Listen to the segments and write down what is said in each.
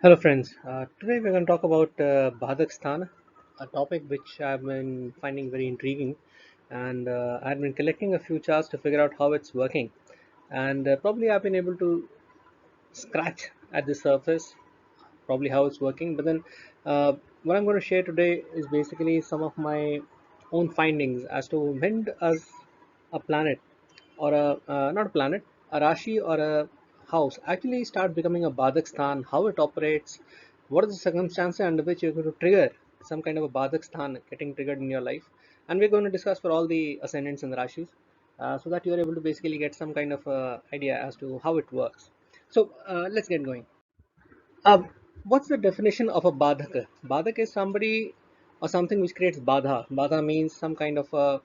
Hello friends, today we're going to talk about Badhak Sthana, a topic which I've been finding very intriguing, and I've been collecting a few charts to figure out how it's working, and probably I've been able to scratch at the surface probably how it's working. But then uh, what I'm going to share today is basically some of my own findings as to when does a planet or a not a planet, a Rashi or a house actually start becoming a Badhak Sthan, how it operates, what are the circumstances under which you're going to trigger some kind of a Badhak Sthan getting triggered in your life. And we're going to discuss for all the ascendants and the Rashis so that you're able to basically get some kind of idea as to how it works. So let's get going. What's the definition of a badhaka? Badhaka is somebody or something which creates badha. Badha means some kind of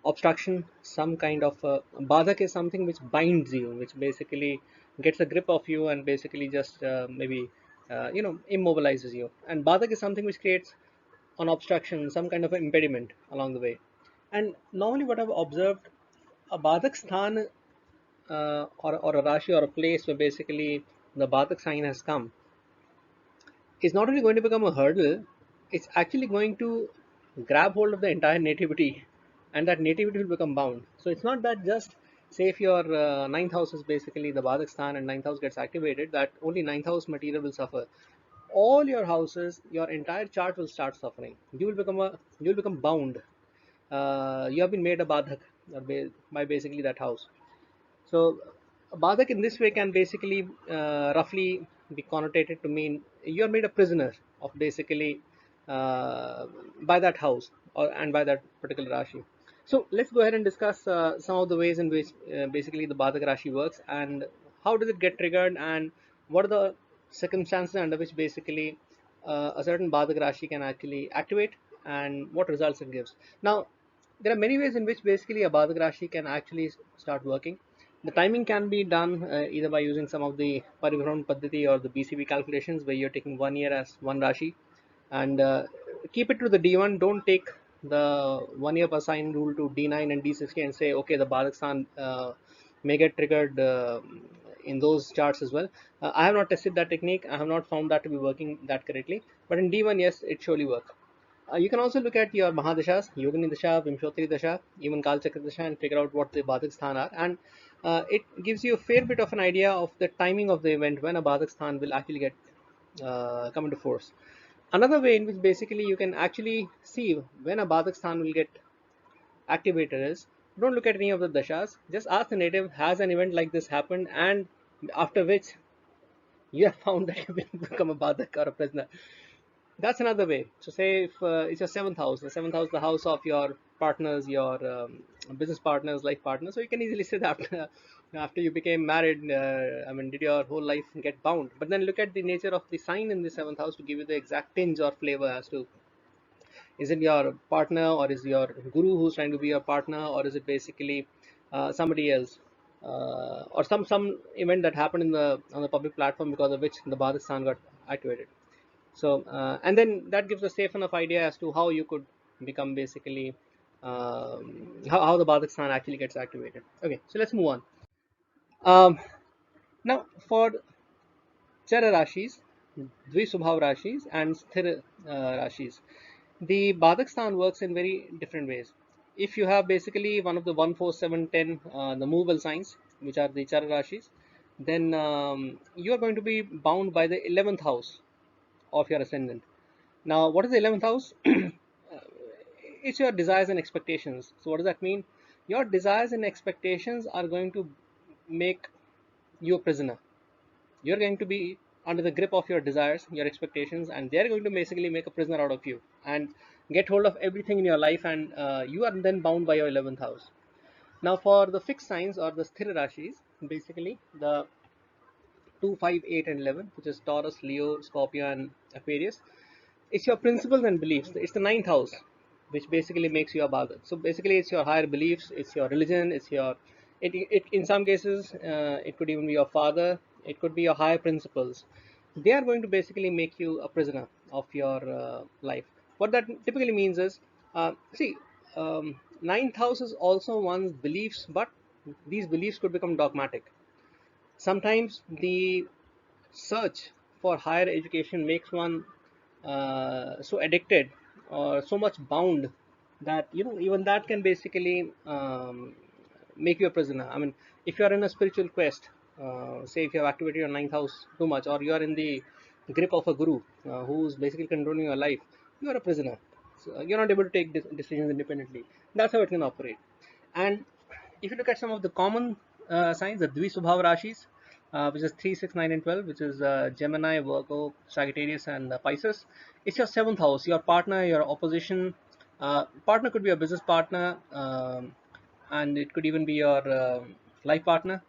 obstruction, some kind of badhaka is something which binds you, which basically gets a grip of you and basically just maybe immobilizes you. And badhaka is something which creates an obstruction, some kind of an impediment along the way. And normally, what I've observed, a badhak sthan or a rashi or a place where basically the badhak sign has come is not only going to become a hurdle, it's actually going to grab hold of the entire nativity, and that nativity will become bound. So it's not that just say if your ninth house is basically the Badhakstan and ninth house gets activated, that only ninth house material will suffer. All your houses, your entire chart will start suffering. You will become bound. You have been made a Badhak by basically that house. So Badhak in this way can basically roughly be connotated to mean you are made a prisoner of basically by that house or and by that particular Rashi. So let's go ahead and discuss some of the ways in which basically the Badhak Rashi works and how does it get triggered and what are the circumstances under which basically a certain Badhak Rashi can actually activate and what results it gives. Now, there are many ways in which basically a Badhak Rashi can actually start working. The timing can be done either by using some of the Paribhraman Paddhati or the BCB calculations where you're taking 1 year as one Rashi and keep it to the D1. Don't take the 1 year per sign rule to D9 and D60 and say, okay, the Balakstan may get triggered in those charts as well. I have not tested that technique. I have not found that to be working that correctly. But in D1, yes, it surely works. You can also look at your Mahadashas, Yogini Dasha, Vimshotri Dasha, even Kalchakra Dasha, and figure out what the Badhak Sthan are. And it gives you a fair bit of an idea of the timing of the event when a Badhak Sthan will actually get come into force. Another way in which basically you can actually see when a Badhak Sthan will get activated is don't look at any of the dashas, just ask the native, has an event like this happened, and after which you have found that you will become a Badhak or a prisoner. That's another way. So say if it's your seventh house, the seventh house, the house of your partners, your business partners, life partners. So you can easily say that after you became married, I mean, did your whole life get bound? But then look at the nature of the sign in the seventh house to give you the exact tinge or flavor as to is it your partner or is your guru who's trying to be your partner or is it basically somebody else or some event that happened in the on the public platform because of which the Badistan got activated. So and then that gives a safe enough idea as to how you could become basically how the Badistan actually gets activated. Okay, so let's move on. Now for Chara Rashis, Dwisvabhava Rashis, and Sthira Rashis. The Badhakstan works in very different ways. If you have basically one of the 1, 4, 7, 10, the movable signs, which are the Chara Rashis, then you are going to be bound by the 11th house of your ascendant. Now, what is the 11th house? It's your desires and expectations. So, what does that mean? Your desires and expectations are going to make you a prisoner. You're going to be under the grip of your desires, your expectations, and they're going to basically make a prisoner out of you and get hold of everything in your life, and you are then bound by your 11th house. Now, for the fixed signs or the Sthira Rashis, basically the 2, 5, 8, and 11, which is Taurus, Leo, Scorpio, and Aquarius, it's your principles and beliefs. It's the ninth house, which basically makes you a Badhak. So basically, it's your higher beliefs, it's your religion, it's your it in some cases it could even be your father, it could be your higher principles. They are going to basically make you a prisoner of your life. What that typically means is, see, ninth house is also one's beliefs, but these beliefs could become dogmatic. Sometimes the search for higher education makes one so addicted or so much bound that even that can basically make you a prisoner. I mean, if you are in a spiritual quest, say if you have activated your ninth house too much, or you are in the grip of a guru who's basically controlling your life, you are a prisoner. So you're not able to take decisions independently. That's how it can operate. And if you look at some of the common signs, the Dwisvabhava Rashis, which is 3, 6, 9, and 12, which is Gemini, Virgo, Sagittarius, and Pisces, it's your seventh house, your partner, your opposition. Partner could be a business partner, and it could even be your life partner,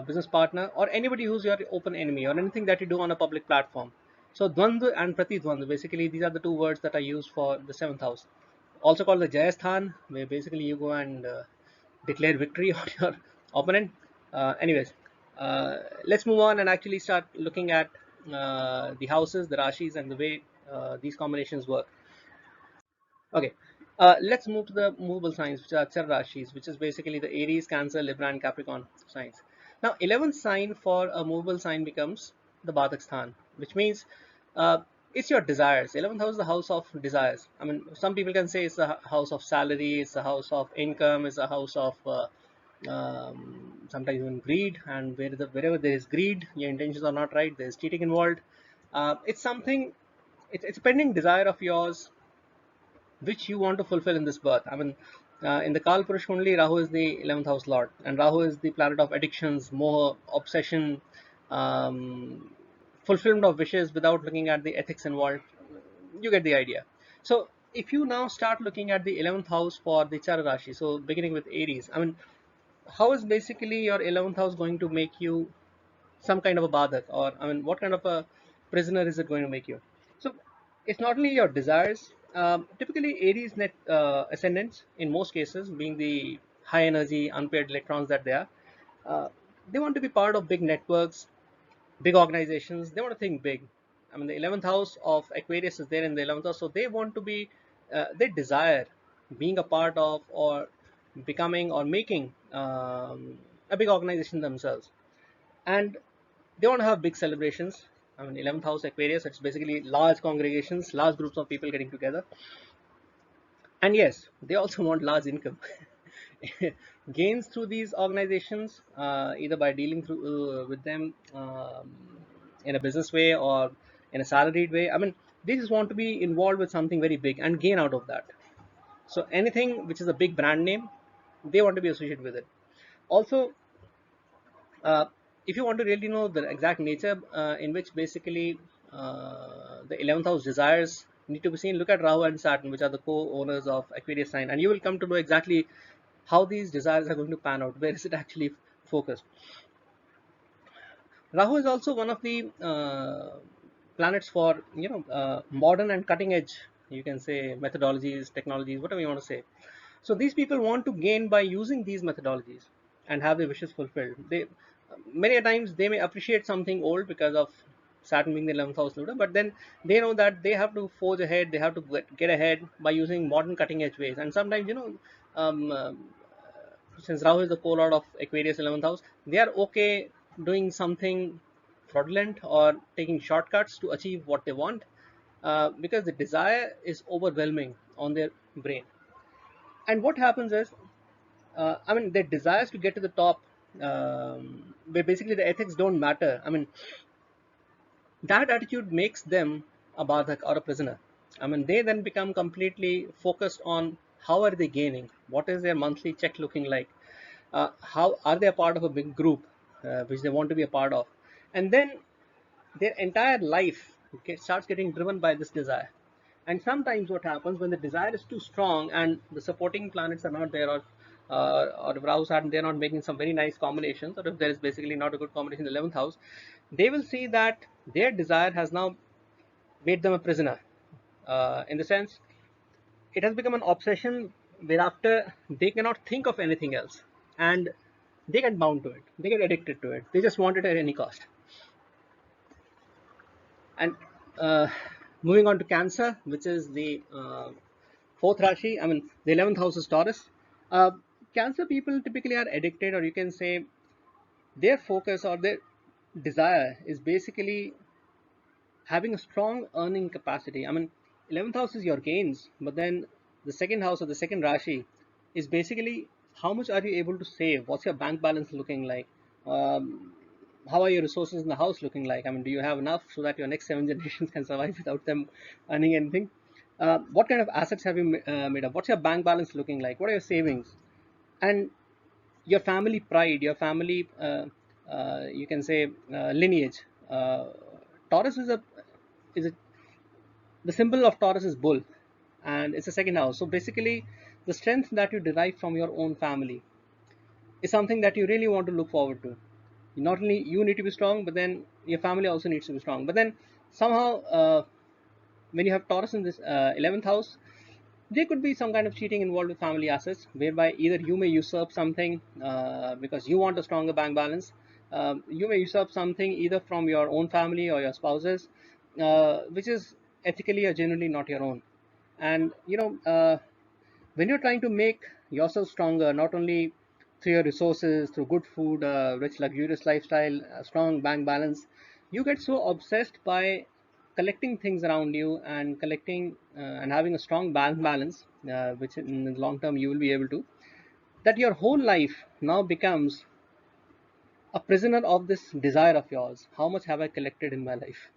business partner, or anybody who's your open enemy, or anything that you do on a public platform. So Dvandva and Pratidvandva, basically these are the two words that are used for the seventh house, also called the Jayasthan, where basically you go and declare victory on your opponent. Anyways, let's move on and actually start looking at the houses, the Rashis, and the way these combinations work. Okay, let's move to the movable signs, which are Chara Rashis, which is basically the Aries, Cancer, Libra, and Capricorn signs. Now, 11th sign for a movable sign becomes the Badhaka Sthan, which means uh, it's your desires. 11th house is the house of desires. I mean, some people can say it's the house of salary, it's the house of income, it's the house of sometimes even greed. And wherever there is greed, your intentions are not right, there's cheating involved. It's something, it's a pending desire of yours which you want to fulfill in this birth. I mean, in the Kal Purush only, Rahu is the 11th house lord, and Rahu is the planet of addictions, moha, obsession, um, fulfillment of wishes without looking at the ethics involved. You get the idea. So, if you now start looking at the 11th house for the Chara Rashi, so beginning with Aries, I mean, how is basically your 11th house going to make you some kind of a badhak, or I mean, what kind of a prisoner is it going to make you? So it's not only your desires. Typically, Aries net ascendants, in most cases, being the high energy unpaired electrons that they are, uh, they want to be part of big networks, big organizations. They want to think big. I mean, the 11th house of Aquarius is there in the 11th house, so they want to be, they desire being a part of, or becoming, or making a big organization themselves. And they want to have big celebrations. I mean, 11th house Aquarius, it's basically large congregations, large groups of people getting together. And yes, they also want large income. Gains through these organizations, either by dealing through with them in a business way or in a salaried way. I mean, they just want to be involved with something very big and gain out of that. So anything which is a big brand name, they want to be associated with it. Also, uh, if you want to really know the exact nature in which basically the 11th house desires need to be seen, look at Rahu and Saturn, which are the co-owners of Aquarius sign, and you will come to know exactly how these desires are going to pan out. Where is it actually focused? Rahu is also one of the planets for modern and cutting edge, you can say, methodologies, technologies, whatever you want to say. So these people want to gain by using these methodologies and have their wishes fulfilled. They many a times they may appreciate something old because of Saturn being the 11th house ruler, but then they know that they have to forge ahead, they have to get ahead by using modern cutting edge ways. And sometimes um, uh, since Rahu is the co-lord of Aquarius 11th house, they are okay doing something fraudulent or taking shortcuts to achieve what they want, because the desire is overwhelming on their brain. And what happens is, I mean, their desires to get to the top, where basically the ethics don't matter. I mean, that attitude makes them a badhak or a prisoner. I mean, they then become completely focused on how are they gaining, what is their monthly check looking like, how are they a part of a big group which they want to be a part of, and then their entire life starts getting driven by this desire. And sometimes what happens when the desire is too strong and the supporting planets are not there, or if Rahu's and they're not making some very nice combinations, or if there is basically not a good combination in the 11th house, they will see that their desire has now made them a prisoner. In the sense, it has become an obsession whereafter they cannot think of anything else, and they get bound to it, they get addicted to it, they just want it at any cost. And moving on to Cancer, which is the fourth Rashi, I mean, the 11th house is Taurus. Uh, Cancer people typically are addicted, or you can say their focus or their desire is basically having a strong earning capacity. I mean, 11th house is your gains, but then the second house or the second Rashi is basically how much are you able to save? What's your bank balance looking like? Um, how are your resources in the house looking like? I mean, do you have enough so that your next seven generations can survive without them earning anything? What kind of assets have you made up? What's your bank balance looking like? What are your savings? And your family pride, your family, you can say, lineage. Uh, Taurus is a the symbol of Taurus is bull, and it's a second house. So basically, the strength that you derive from your own family is something that you really want to look forward to. Not only you need to be strong, but then your family also needs to be strong. But then somehow, when you have Taurus in this 11th house, there could be some kind of cheating involved with family assets, whereby either you may usurp something because you want a stronger bank balance. You may usurp something either from your own family or your spouses, which is ethically or generally not your own. And when you're trying to make yourself stronger, not only through your resources, through good food, rich, luxurious lifestyle, strong bank balance, you get so obsessed by collecting things around you and collecting and having a strong bank balance, which in the long term you will be able to, that your whole life now becomes a prisoner of this desire of yours. How much have I collected in my life?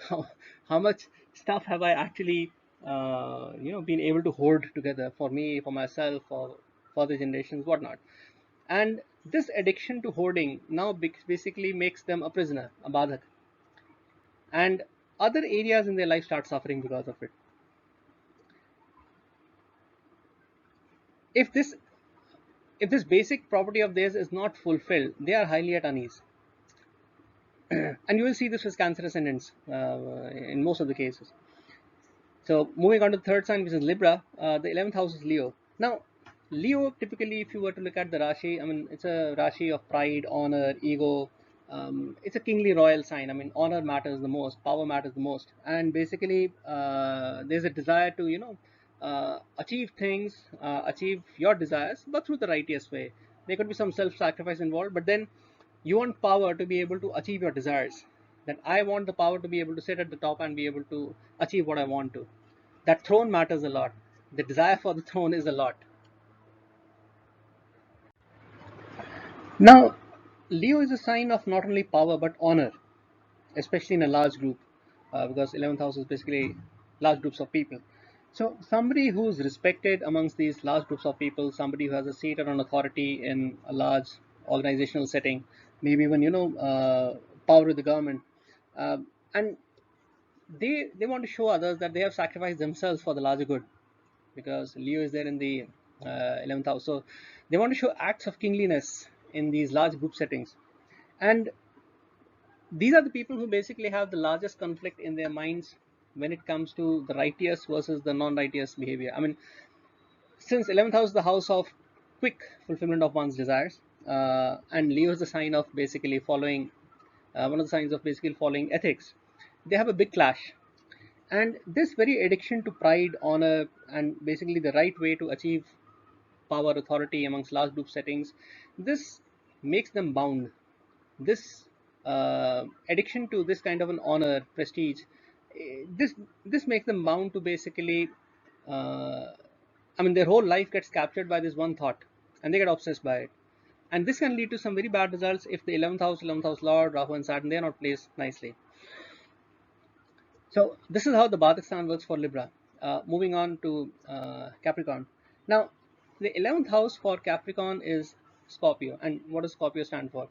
How, how much stuff have I actually, been able to hoard together for me, for myself, for the generations, whatnot? And this addiction to hoarding now basically makes them a prisoner, a badhak, and other areas in their life start suffering because of it. If this if this basic property of theirs is not fulfilled, they are highly at unease. And you will see this with cancer ascendants in most of the cases. So moving on to the third sign, which is Libra, the 11th house is Leo. Now, Leo typically, if you were to look at the Rashi, I mean, it's a Rashi of pride, honor, ego. It's a kingly royal sign. I mean, honor matters the most, power matters the most, and basically, there's a desire to, achieve things, achieve your desires, but through the righteous way. There could be some self-sacrifice involved, but then you want power to be able to achieve your desires. That I want the power to be able to sit at the top and be able to achieve what I want to. That throne matters a lot. The desire for the throne is a lot. Now, Leo is a sign of not only power but honor, especially in a large group, because 11th house is basically large groups of people. So, somebody who's respected amongst these large groups of people, somebody who has a seat or an authority in a large organizational setting, maybe even power with the government, and they want to show others that they have sacrificed themselves for the larger good, because Leo is there in the 11th house. So they want to show acts of kingliness in these large group settings. And these are the people who basically have the largest conflict in their minds when it comes to the righteous versus the non-righteous behavior. I mean, since 11th house is the house of quick fulfillment of one's desires, and Leo is the sign of basically following, one of the signs of basically following ethics, they have a big clash. And this very addiction to pride, honor, and basically the right way to achieve power, authority amongst large group settings, this makes them bound. This addiction to this kind of an honor, prestige, this makes them bound to basically, uh, I mean, their whole life gets captured by this one thought, and they get obsessed by it. And this can lead to some very bad results if the 11th house Lord, Rahu, and Saturn, they are not placed nicely. So this is how the Badhaka works for Libra. Moving on to Capricorn. Now, the 11th house for Capricorn is Scorpio. And what does Scorpio stand for?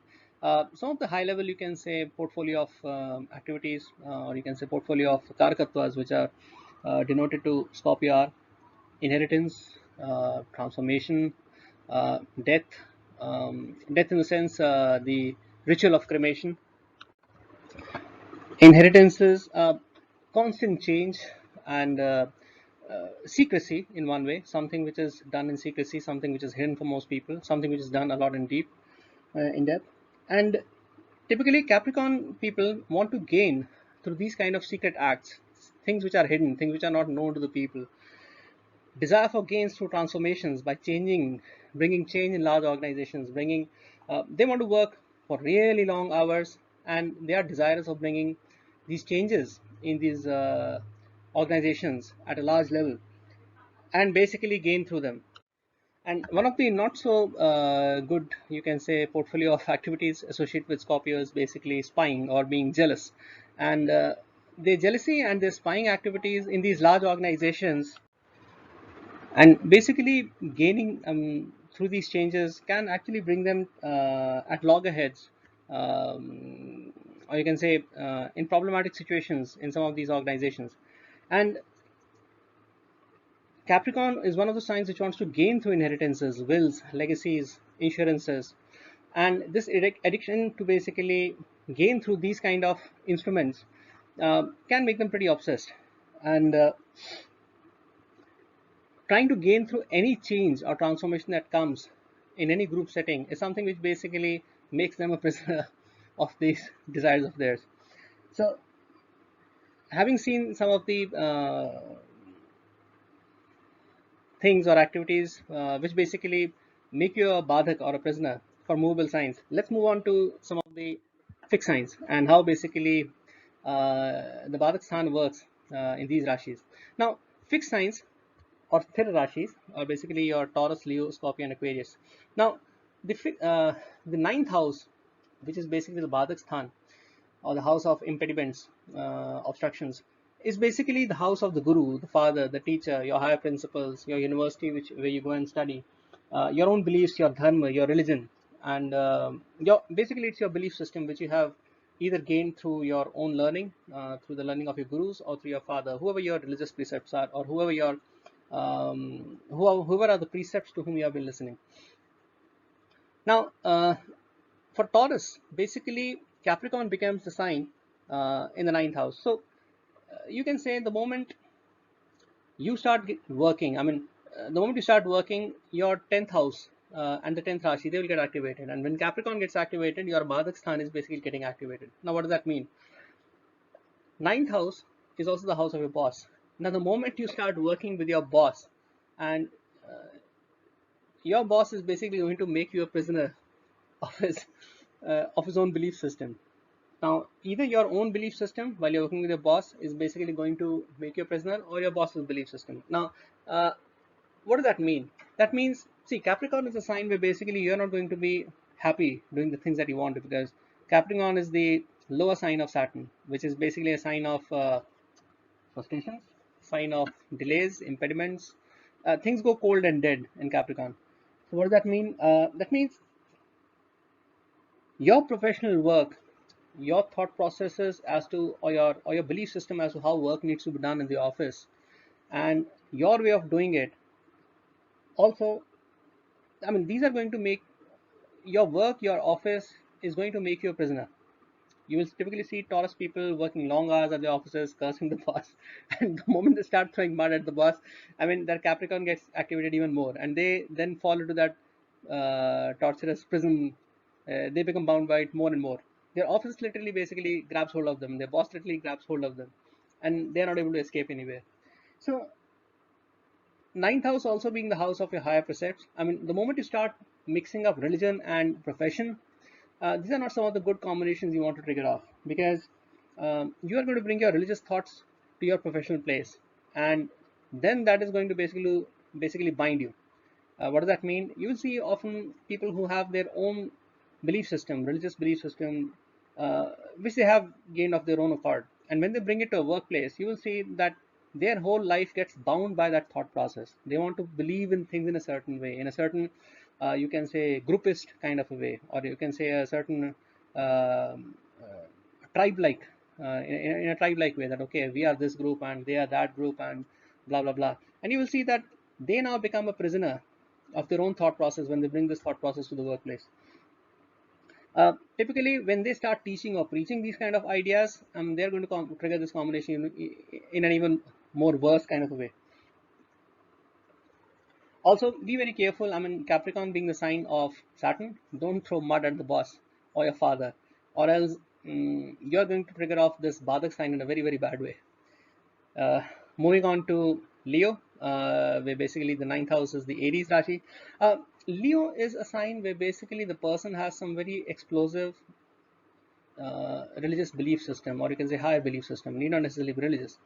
Some of the high level, you can say, portfolio of activities, or you can say portfolio of Karakattvas, which are denoted to Scorpio, are inheritance, transformation, death, death in the sense, the ritual of cremation, inheritances, constant change, and secrecy in one way, something which is done in secrecy, something which is hidden for most people, something which is done a lot in depth. And typically Capricorn people want to gain through these kind of secret acts, things which are hidden, things which are not known to the people. Desire for gains through transformations by changing, bringing change in large organizations, they want to work for really long hours, and they are desirous of bringing these changes in these organizations at a large level and basically gain through them. And one of the not so good, you can say, portfolio of activities associated with Scorpio is basically spying or being jealous. And their jealousy and their spying activities in these large organizations and basically gaining through these changes can actually bring them at loggerheads, or you can say in problematic situations in some of these organizations. And Capricorn is one of the signs which wants to gain through inheritances, wills, legacies, insurances, and this addiction to basically gain through these kind of instruments can make them pretty obsessed. And trying to gain through any change or transformation that comes in any group setting is something which basically makes them a prisoner of these desires of theirs. So, having seen some of the things or activities which basically make you a badhak or a prisoner for movable signs, let's move on to some of the fixed signs and how basically the badhak sthana works in these rashis. Now, fixed signs or Sthira Rashis are basically your Taurus, Leo, Scorpio, and Aquarius. Now, the ninth house, which is basically the Badhak Sthan or the house of impediments, obstructions, is basically the house of the Guru, the father, the teacher, your higher principles, your university, where you go and study, your own beliefs, your dharma, your religion, and your basically it's your belief system which you have either gained through your own learning, through the learning of your gurus, or through your father, whoever your religious precepts are, or whoever your whoever are the precepts to whom you have been listening. Now, for Taurus, basically Capricorn becomes the sign in the ninth house. So you can say the moment you start working, I mean, the moment you start working, your 10th house and the 10th Rashi, they will get activated. And when Capricorn gets activated, your Badhak Sthan is basically getting activated. Now, what does that mean? Ninth house is also the house of your boss. Now, the moment you start working with your boss, and your boss is basically going to make you a prisoner of his own belief system. Now, either your own belief system while you're working with your boss is basically going to make you a prisoner, or your boss's belief system. Now, what does that mean? That means, see, Capricorn is a sign where basically you're not going to be happy doing the things that you want to, because Capricorn is the lower sign of Saturn, which is basically a sign of frustrations, sign of delays, impediments. Things go cold and dead in Capricorn. So, what does that mean? That means your professional work, your thought processes as to, or your belief system as to how work needs to be done in the office, and your way of doing it also, I mean, these are going to make your work, your office is going to make you a prisoner. You will typically see Taurus people working long hours at the offices, cursing the boss, and the moment they start throwing mud at the boss, I mean, their Capricorn gets activated even more, and they then fall into that torturous prison. They become bound by it more and more. Their office literally basically grabs hold of them. Their boss literally grabs hold of them, and they are not able to escape anywhere. So, ninth house also being the house of your higher precepts. I mean, the moment you start mixing up religion and profession, these are not some of the good combinations you want to trigger off, because you are going to bring your religious thoughts to your professional place, and then that is going to basically bind you. What does that mean? You will see often people who have their own belief system, religious belief system, which they have gained of their own accord. And when they bring it to a workplace, you will see that their whole life gets bound by that thought process. They want to believe in things in a certain way, in a certain, you can say, groupist kind of a way, or you can say a certain tribe-like, in a tribe-like way, that okay, we are this group and they are that group and blah blah blah. And you will see that they now become a prisoner of their own thought process when they bring this thought process to the workplace. Typically, when they start teaching or preaching these kind of ideas, they're going to trigger this combination in an even more worse kind of a way. Also, be very careful. I mean, Capricorn being the sign of Saturn, don't throw mud at the boss or your father, or else you're going to trigger off this Badhak sign in a very, very bad way. Uh, Moving on to Leo, where basically the ninth house is the Aries Rashi. Leo is a sign where basically the person has some very explosive, religious belief system, or you can say higher belief system, need not necessarily be religious,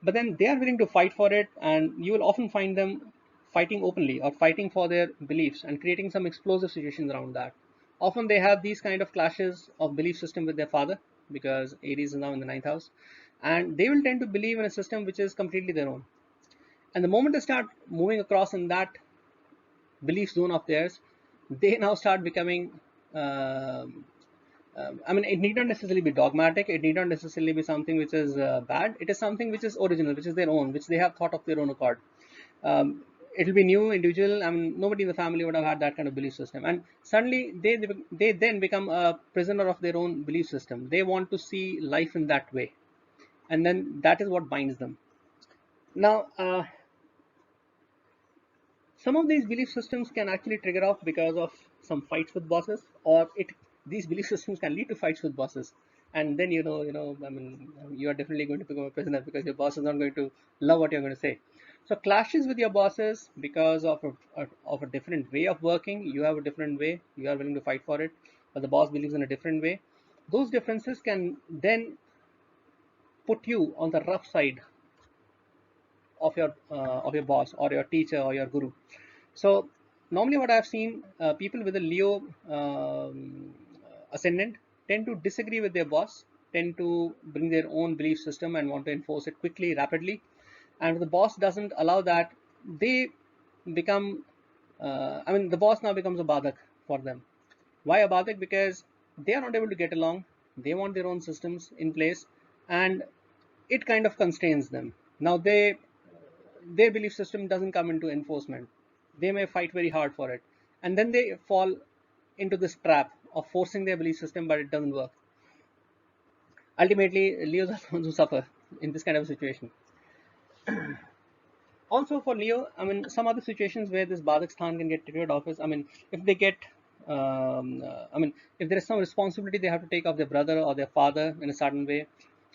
but then they are willing to fight for it, and you will often find them fighting openly or fighting for their beliefs and creating some explosive situations around that. Often they have these kind of clashes of belief system with their father, because Aries is now in the ninth house, and they will tend to believe in a system which is completely their own. And the moment they start moving across in that belief zone of theirs, they now start becoming. I mean, it need not necessarily be dogmatic. It need not necessarily be something which is bad. It is something which is original, which is their own, which they have thought of their own accord. It'll be new, individual. I mean, nobody in the family would have had that kind of belief system, and suddenly they then become a prisoner of their own belief system. They want to see life in that way, and then that is what binds them. Now, some of these belief systems can actually trigger off because of some fights with bosses, or it these belief systems can lead to fights with bosses, and then I mean, you are definitely going to become a prisoner because your boss is not going to love what you're going to say. So clashes with your bosses because of a different way of working. You have a different way, you are willing to fight for it, but the boss believes in a different way. Those differences can then put you on the rough side of your boss or your teacher or your guru. So normally, what I've seen, people with a Leo ascendant tend to disagree with their boss, tend to bring their own belief system and want to enforce it quickly, rapidly. And if the boss doesn't allow that, they become. I mean, the boss now becomes a Badhak for them. Why a Badhak? Because they are not able to get along. They want their own systems in place, and it kind of constrains them. Now their belief system doesn't come into enforcement. They may fight very hard for it, and then they fall into this trap of forcing their belief system, but it doesn't work. Ultimately, Leos are the ones who suffer in this kind of situation. Also for Leo, I mean, some other situations where this Badhak Sthan can get triggered off is, I mean, if they get, I mean, if there is some responsibility they have to take of their brother or their father in a certain way,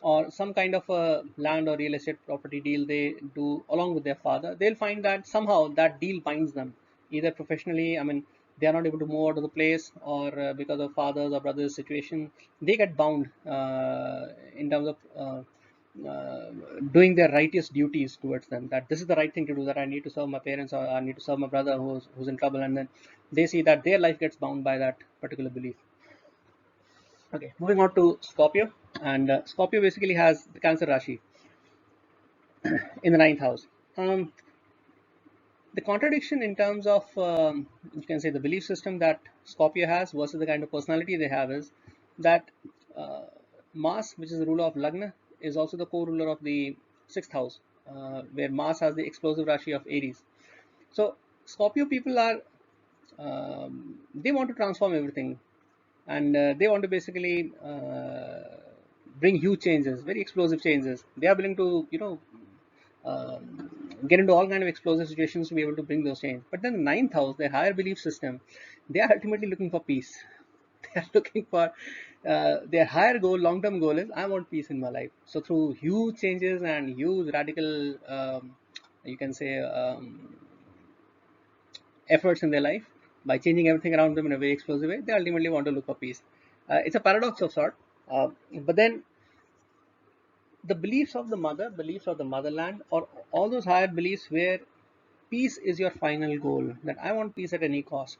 or some kind of a land or real estate property deal they do along with their father, they'll find that somehow that deal binds them, either professionally, I mean, they are not able to move out of the place, or because of father's or brother's situation, they get bound in terms of uh, doing their righteous duties towards them, that this is the right thing to do, that I need to serve my parents or I need to serve my brother who's in trouble, and then they see that their life gets bound by that particular belief. Okay, moving on to Scorpio. And Scorpio basically has the Cancer Rashi in the ninth house. um, the contradiction in terms of you can say the belief system that Scorpio has versus the kind of personality they have is that uh, Mars, which is the ruler of Lagna, is also the co-ruler of the sixth house, where Mars has the explosive Rashi of Aries. So Scorpio people are they want to transform everything, and they want to basically bring huge changes, very explosive changes. They are willing to get into all kind of explosive situations to be able to bring those change. But then the ninth house, their higher belief system, they are ultimately looking for peace. They are looking for their higher goal, long-term goal is I want peace in my life. So through huge changes and huge radical, you can say, efforts in their life, by changing everything around them in a very explosive way, they ultimately want to look for peace. It's a paradox of sort, but then the beliefs of the mother, beliefs of the motherland, or all those higher beliefs where peace is your final goal, that I want peace at any cost,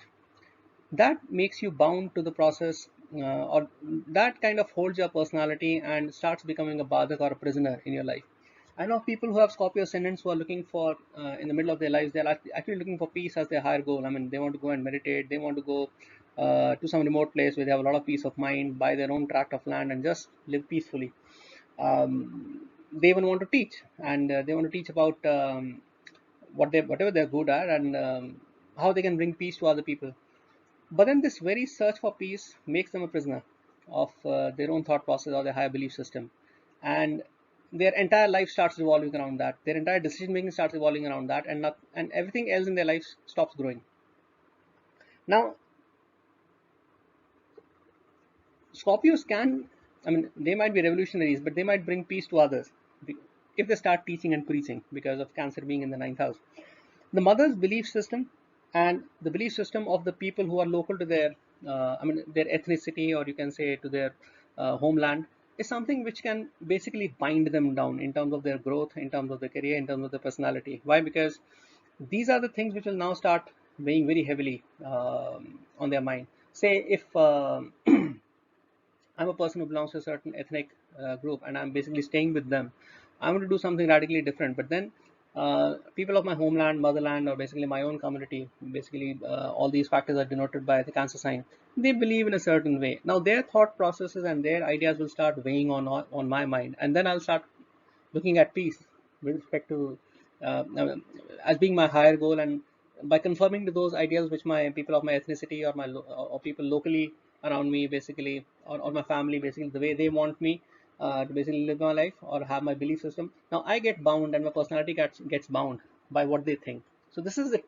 that makes you bound to the process, or that kind of holds your personality and starts becoming a badhak or a prisoner in your life. I know people who have Scorpio ascendants who are looking for, in the middle of their lives, they're actually looking for peace as their higher goal. I mean, they want to go and meditate, they want to go to some remote place where they have a lot of peace of mind, buy their own tract of land, and just live peacefully. They even want to teach, and they want to teach about whatever they're good at, and how they can bring peace to other people. But then this very search for peace makes them a prisoner of their own thought process or their higher belief system, and their entire life starts revolving around that. Their entire decision making starts revolving around that, and everything else in their life stops growing. Now, Scorpios can, I mean, they might be revolutionaries, but they might bring peace to others if they start teaching and preaching because of Cancer being in the ninth house. The mother's belief system and the belief system of the people who are local to their, I mean, their ethnicity, or you can say to their homeland, is something which can basically bind them down in terms of their growth, in terms of their career, in terms of their personality. Why? Because these are the things which will now start weighing very heavily on their mind. Say if I'm a person who belongs to a certain ethnic group and I'm basically staying with them, I'm going to do something radically different. But then people of my homeland, motherland, or basically my own community, basically all these factors are denoted by the cancer sign. They believe in a certain way. Now their thought processes and their ideas will start weighing on my mind, and then I'll start looking at peace with respect to as being my higher goal, and by conforming to those ideals which my people of my ethnicity or or people locally around me basically, or my family basically, the way they want me to basically live my life or have my belief system. Now I get bound, and my personality gets bound by what they think. So this is the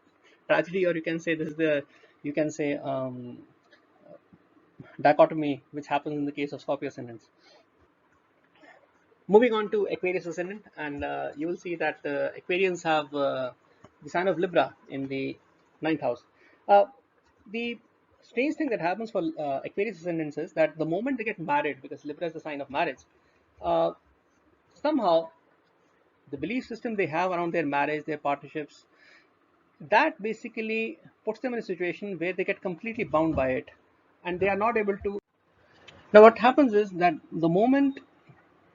tragedy, or you can say this is the, you can say, dichotomy which happens in the case of Scorpio ascendants. Moving on to Aquarius ascendant, and you will see that Aquarians have the sign of Libra in the ninth house. Uh, the strange thing that happens for Aquarius ascendants is that the moment they get married, because Libra is the sign of marriage, uh, somehow the belief system they have around their marriage, their partnerships, that basically puts them in a situation where they get completely bound by it, and they are not able to. Now, what happens is that the moment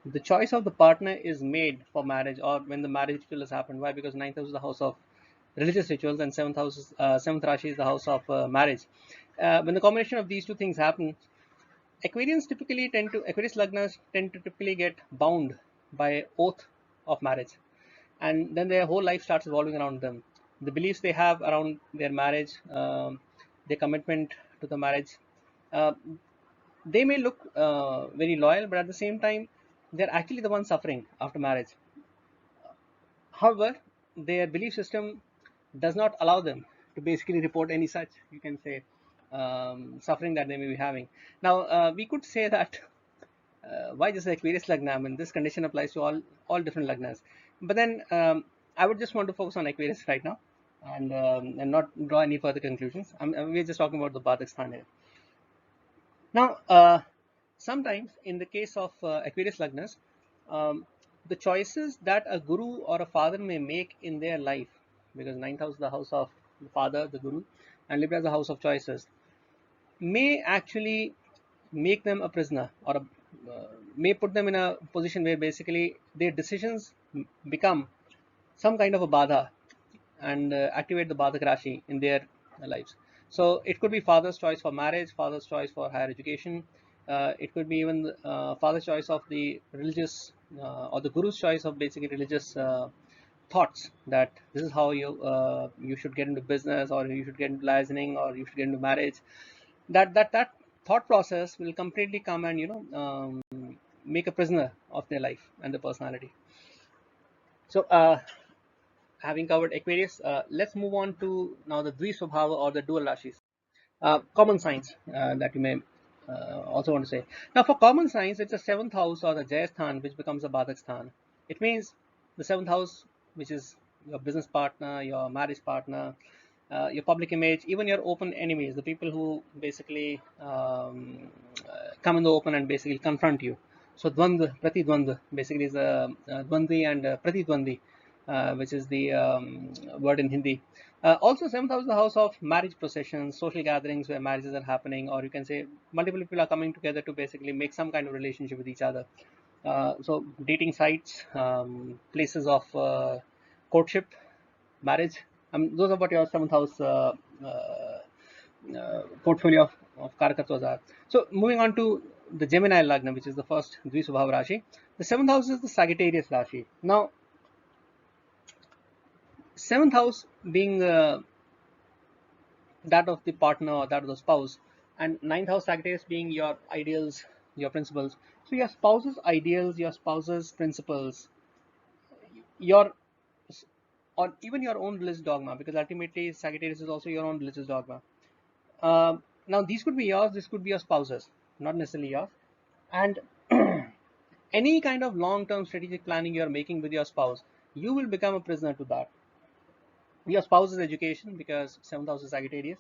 the choice of the partner is made for marriage, or when the marriage ritual has happened. Why? Because ninth house is the house of religious rituals, and seventh Rashi is the house of marriage. When the combination of these two things happen, Aquarius lagnas tend to typically get bound by oath of marriage, and then their whole life starts revolving around them. The beliefs they have around their marriage, their commitment to the marriage. Uh, they may look very loyal, but at the same time, they're actually the ones suffering after marriage. However, their belief system does not allow them to basically report any such, you can say, suffering that they may be having. Now, we could say that why just Aquarius lagna? I mean, this condition applies to all different lagnas. But then I would just want to focus on Aquarius right now, and not draw any further conclusions. We're just talking about the Badhaka Sthana here. Now, sometimes in the case of Aquarius lagnas, um, the choices that a guru or a father may make in their life, because ninth house is the house of the father, the guru, and Libra is the house of choices, may actually make them a prisoner, or may put them in a position where basically their decisions become some kind of a badha, and activate the Badhaka Rashi in their lives. So it could be father's choice for marriage, father's choice for higher education. It could be even father's choice of the religious, or the guru's choice of basically religious thoughts, that this is how you should get into business, or you should get into licensing, or you should get into marriage. That thought process will completely come and make a prisoner of their life and their personality. So having covered Aquarius, let's move on to now the Dwisvabhava, or the dual Rashis. Common signs that you may also want to say. Now, for common signs, it's the seventh house, or the Jayasthan, which becomes a Badhak Sthan. It means the seventh house, which is your business partner, your marriage partner, your public image, even your open enemies, the people who basically come in the open and basically confront you. So dvandva, pratidvandva, basically is a dvandvi and pratidvandvi, which is the word in Hindi. Also, seventh house is the house of marriage processions, social gatherings where marriages are happening, or you can say multiple people are coming together to basically make some kind of relationship with each other. So dating sites, places of courtship, marriage. Those are what your seventh house portfolio of Karakatwas are. So moving on to the Gemini Lagna, which is the first Dvisvabhava Rashi. The seventh house is the Sagittarius Rashi. Now, seventh house being that of the partner, or that of the spouse, and ninth house Sagittarius being your ideals, your principles. So your spouse's ideals, your spouse's principles, your, or even your own religious dogma, because ultimately Sagittarius is also your own religious dogma. Now these could be yours, this could be your spouse's, not necessarily yours. And any kind of long-term strategic planning you're making with your spouse, you will become a prisoner to that. Your spouse's education, because seventh house is Sagittarius,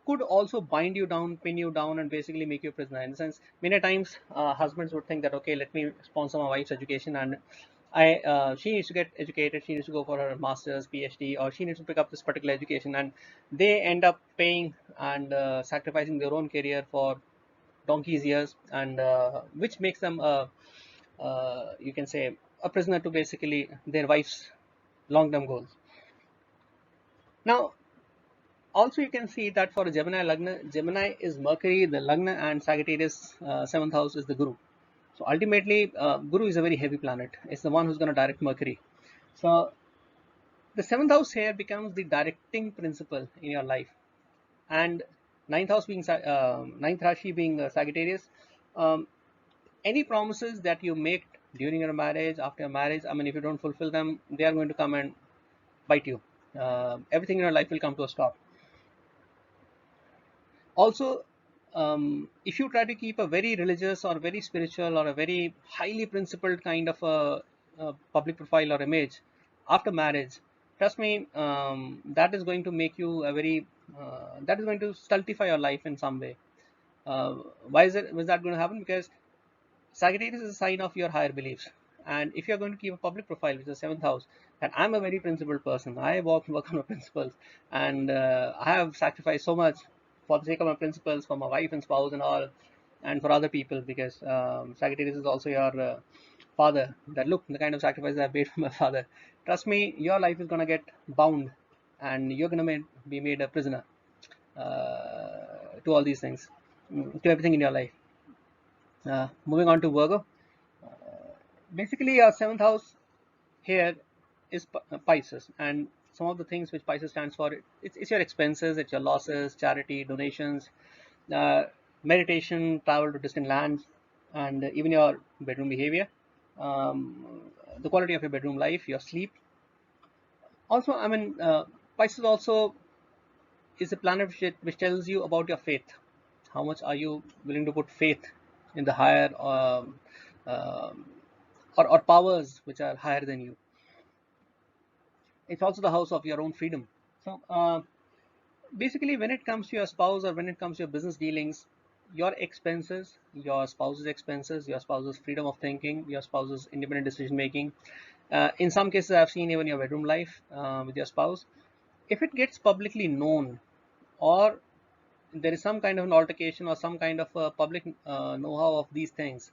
could also bind you down, pin you down, and basically make you a prisoner. In the sense, many times husbands would think that, okay, let me sponsor my wife's education, and she needs to get educated, she needs to go for her master's, PhD, or she needs to pick up this particular education, and they end up paying and sacrificing their own career for donkey's years, and which makes them you can say a prisoner to basically their wife's long-term goals. Now, also you can see that for Gemini Lagna, Gemini is Mercury, the Lagna, and Sagittarius, 7th house is the Guru. So ultimately, Guru is a very heavy planet. It's the one who's going to direct Mercury. So the 7th house here becomes the directing principle in your life, and ninth house being ninth Rashi being Sagittarius. Um, any promises that you make during your marriage, after your marriage, I mean, if you don't fulfill them, they are going to come and bite you. Everything in your life will come to a stop. Also, if you try to keep a very religious or very spiritual or a very highly principled kind of a public profile or image after marriage, trust me, that is going to make you a very that is going to stultify your life in some way. uh, why is that going to happen? Because Sagittarius is a sign of your higher beliefs. And if you're going to keep a public profile, which is the 7th house, and I'm a very principled person, I work on my principles, and I have sacrificed so much for the sake of my principles, for my wife and spouse and all, and for other people, because Sagittarius is also your father. That look, the kind of sacrifice I've made for my father. Trust me, your life is going to get bound, and you're going to be made a prisoner to all these things, to everything in your life. Moving on to Virgo. Basically, your 7th house here is Pisces, and some of the things which Pisces stands for, it's your expenses, it's your losses, charity, donations, uh, meditation, travel to distant lands, and even your bedroom behavior, the quality of your bedroom life, your sleep. Also, I mean, Pisces also is a planet which tells you about your faith. How much are you willing to put faith in the higher um, or powers which are higher than you? It's also the house of your own freedom. So basically, when it comes to your spouse or when it comes to your business dealings, your expenses, your spouse's freedom of thinking, your spouse's independent decision making, in some cases I've seen even your bedroom life with your spouse, if it gets publicly known, or there is some kind of an altercation or some kind of a public know-how of these things,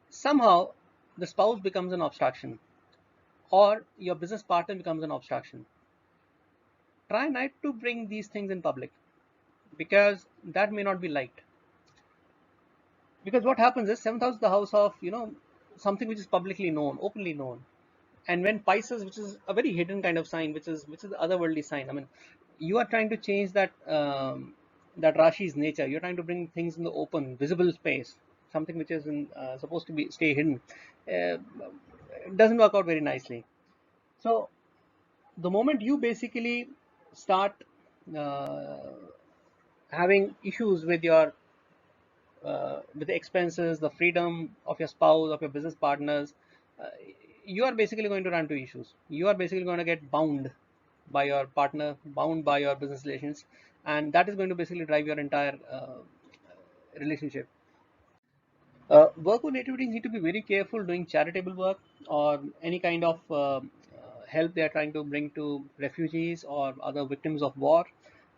somehow the spouse becomes an obstruction, or your business partner becomes an obstruction. Try not to bring these things in public, because that may not be liked. Because what happens is 7th house is the house of, something which is publicly known, openly known. And when Pisces, which is a very hidden kind of sign, which is the otherworldly sign, I mean, you are trying to change that Rashi's nature. You're trying to bring things in the open, visible space, something which is supposed to be stay hidden. It doesn't work out very nicely. So the moment you basically start uh, having issues with the expenses, the freedom of your spouse, of your business partners, uh, you are basically going to run into issues. You are basically going to get bound by your partner, bound by your business relations, and that is going to basically drive your entire relationship. Work nativities need to be very careful doing charitable work or any kind of help they are trying to bring to refugees or other victims of war,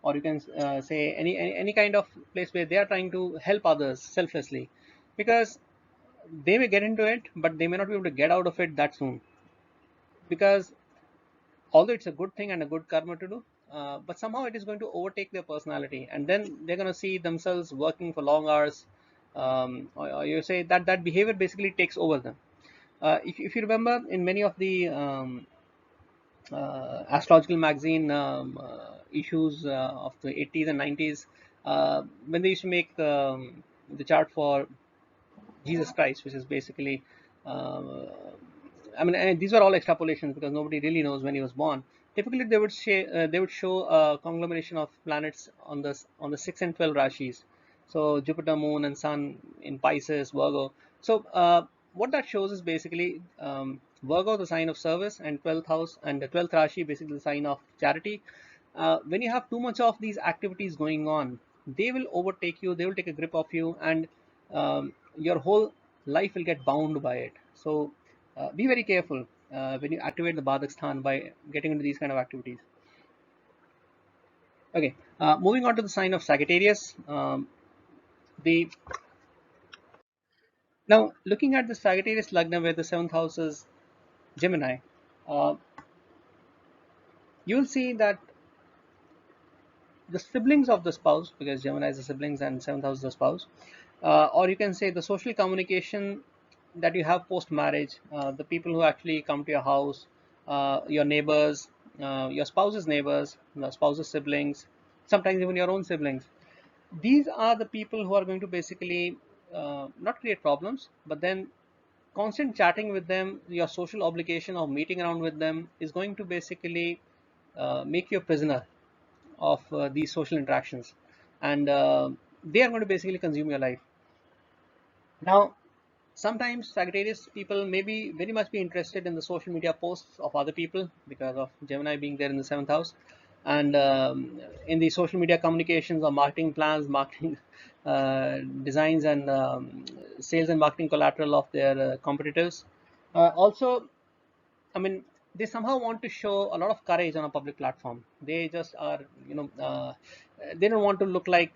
or you can say any kind of place where they are trying to help others selflessly, because they may get into it, but they may not be able to get out of it that soon. Because although it's a good thing and a good karma to do, but somehow it is going to overtake their personality, and then they're going to see themselves working for long hours. Or you say that behavior basically takes over them. If you remember, in many of the astrological magazine issues of the 80s and 90s, when they used to make the chart for Jesus Christ, which is basically, uh, I mean, and these were all extrapolations because nobody really knows when he was born. Typically, they would show a conglomeration of planets on the 6 and 12 rashis. So Jupiter, Moon, and Sun in Pisces, Virgo. So what that shows is basically Virgo, the sign of service, and 12th house and the 12th rashi, basically the sign of charity. when you have too much of these activities going on, they will overtake you, they will take a grip of you, and your whole life will get bound by it. So be very careful when you activate the Badhak Sthan by getting into these kind of activities. Okay, moving on to the sign of Sagittarius. The Now, looking at the Sagittarius Lagna where the seventh house is Gemini, uh, you'll see that the siblings of the spouse, because Gemini is the siblings and seventh house is the spouse, or you can say the social communication that you have post marriage, the people who actually come to your house, your neighbors, your spouse's neighbors, the spouse's siblings, sometimes even your own siblings. These are the people who are going to basically not create problems, but then constant chatting with them, your social obligation of meeting around with them is going to basically make you a prisoner of these social interactions, and they are going to basically consume your life. Now, sometimes Sagittarius people may be very much be interested in the social media posts of other people because of Gemini being there in the seventh house, and in the social media communications or marketing plans, marketing designs, and sales and marketing collateral of their competitors. Also, I mean, they somehow want to show a lot of courage on a public platform. They just are, they don't want to look like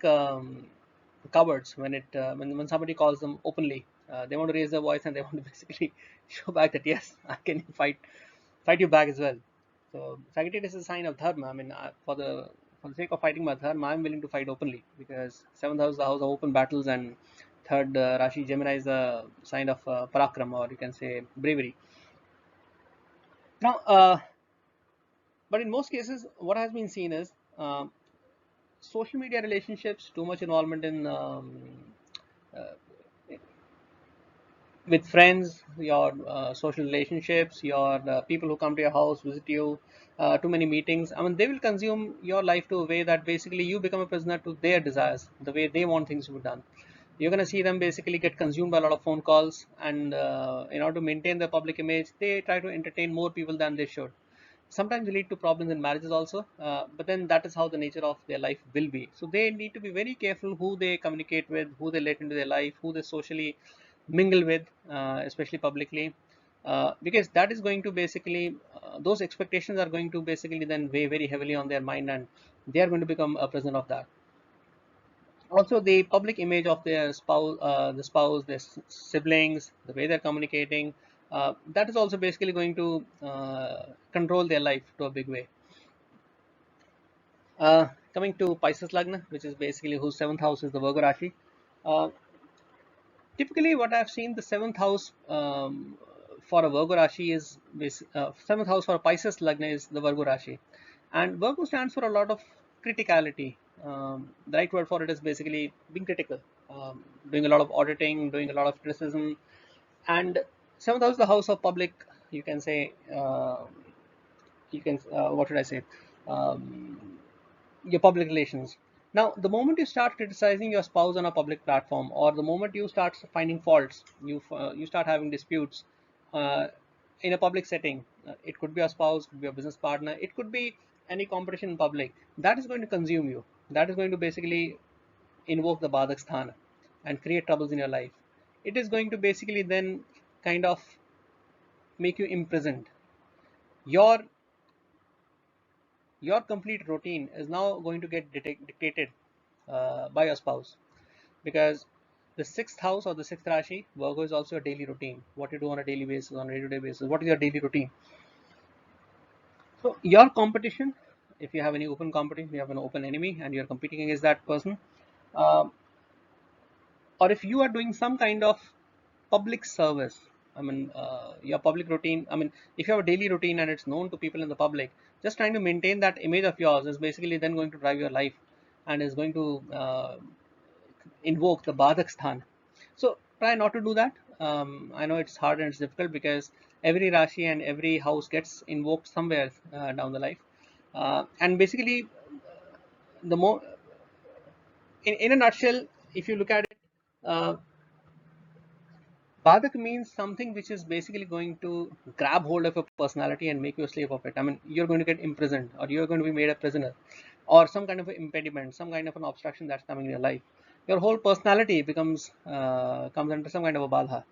cowards when when somebody calls them openly. They want to raise their voice and they want to basically show back that yes, I can fight you back as well. So Sagittarius is a sign of dharma. I mean, for the sake of fighting my dharma, I'm willing to fight openly because seventh house is the house of open battles, and third Rashi Gemini is a sign of parakram, or you can say bravery. Now, but in most cases, what has been seen is social media relationships, too much involvement in uh, with friends, your social relationships, your people who come to your house, visit you, too many meetings. I mean, they will consume your life to a way that basically you become a prisoner to their desires, the way they want things to be done. You're going to see them basically get consumed by a lot of phone calls, and in order to maintain their public image, they try to entertain more people than they should. Sometimes lead to problems in marriages also, but then that is how the nature of their life will be. So they need to be very careful who they communicate with, who they let into their life, who they socially mingle with, especially publicly, because that is going to basically those expectations are going to basically then weigh very heavily on their mind, and they are going to become a prisoner of that. Also, the public image of their spouse, their siblings, the way they're communicating, that is also basically going to control their life to a big way. Coming to Pisces Lagna, which is basically whose seventh house is the Virgo Rashi. Uh, Typically, what I've seen, the seventh house for a Virgo Rashi is seventh house for a Pisces Lagna is the Virgo Rashi, and Virgo stands for a lot of criticality. The right word for it is basically being critical, doing a lot of auditing, doing a lot of criticism, and seventh house is the house of public. You can say, what should I say? Um, your public relations. Now, the moment you start criticizing your spouse on a public platform, or the moment you start finding faults, you start having disputes uh, in a public setting. It could be a spouse, could be a business partner, it could be any competition in public. That is going to consume you. That is going to basically invoke the Badhak Sthana and create troubles in your life. It is going to basically then kind of make you imprisoned. Your your complete routine is now going to get dictated by your spouse, because the sixth house or the sixth Rashi, Virgo, is also a daily routine. What you do on a daily basis, on a day-to-day basis, what is your daily routine? So your competition, if you have any open competition, you have an open enemy and you're competing against that person, um, or if you are doing some kind of public service, I mean, your public routine, I mean, if you have a daily routine and it's known to people in the public, just trying to maintain that image of yours is basically then going to drive your life, and is going to invoke the Badhak Sthan. So try not to do that. I know it's hard and it's difficult because every Rashi and every house gets invoked somewhere down the life. And basically, the more, in a nutshell, if you look at it, uh, Badhaka means something which is basically going to grab hold of your personality and make you a slave of it. I mean, you're going to get imprisoned, or you're going to be made a prisoner, or some kind of an impediment, some kind of an obstruction that's coming in your life. Your whole personality becomes comes under some kind of a badha.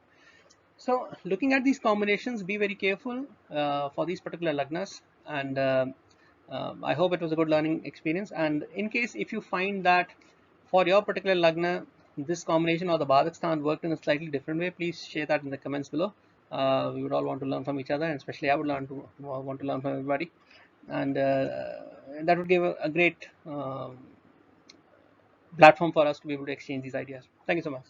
So, looking at these combinations, be very careful for these particular lagnas, and I hope it was a good learning experience. And in case if you find that for your particular lagna, this combination or the Badhak Sthan worked in a slightly different way, please share that in the comments below. We would all want to learn from each other, and especially I would want to learn from everybody, and that would give a great platform for us to be able to exchange these ideas. Thank you so much.